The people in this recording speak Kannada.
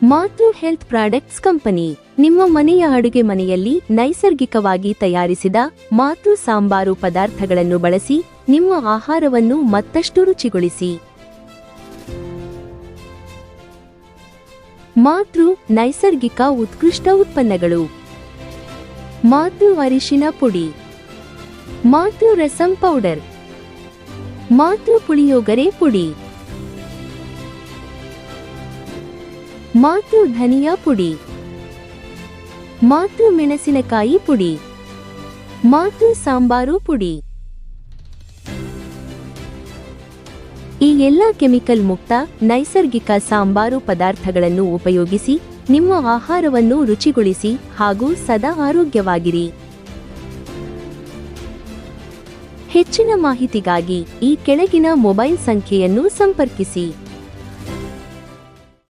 ಮಾತೃ ಹೆಲ್ತ್ ಪ್ರಾಡಕ್ಟ್ಸ್ ಕಂಪನಿ ನಿಮ್ಮ ಮನೆಯ ಅಡುಗೆ ಮನೆಯಲ್ಲಿ ನೈಸರ್ಗಿಕವಾಗಿ ತಯಾರಿಸಿದ ಮಾತೃ ಸಾಂಬಾರು ಪದಾರ್ಥಗಳನ್ನು ಬಳಸಿ ನಿಮ್ಮ ಆಹಾರವನ್ನು ಮತ್ತಷ್ಟು ರುಚಿಗೊಳಿಸಿ. ಮಾತೃ ನೈಸರ್ಗಿಕ ಉತ್ಕೃಷ್ಟ ಉತ್ಪನ್ನಗಳು: ಮಾತೃ ಅರಿಶಿನ ಪುಡಿ, ಮಾತೃ ರಸಂ ಪೌಡರ್, ಮಾತೃ ಪುಳಿಯೋಗರೆ ಪುಡಿ, ಮಾತೃ ಧನಿಯಾ ಪುಡಿ, ಮಾತೃ ಮೆಣಸಿನಕಾಯಿ ಪುಡಿ, ಮಾತೃ ಸಾಂಬಾರು ಪುಡಿ. ಈ ಎಲ್ಲ ಕೆಮಿಕಲ್ ಮುಕ್ತ ನೈಸರ್ಗಿಕ ಸಾಂಬಾರು ಪದಾರ್ಥಗಳನ್ನು ಉಪಯೋಗಿಸಿ ನಿಮ್ಮ ಆಹಾರವನ್ನು ರುಚಿಗೊಳಿಸಿ ಹಾಗೂ ಸದಾ ಆರೋಗ್ಯವಾಗಿರಿ. ಹೆಚ್ಚಿನ ಮಾಹಿತಿಗಾಗಿ ಈ ಕೆಳಗಿನ ಮೊಬೈಲ್ ಸಂಖ್ಯೆಯನ್ನು ಸಂಪರ್ಕಿಸಿ.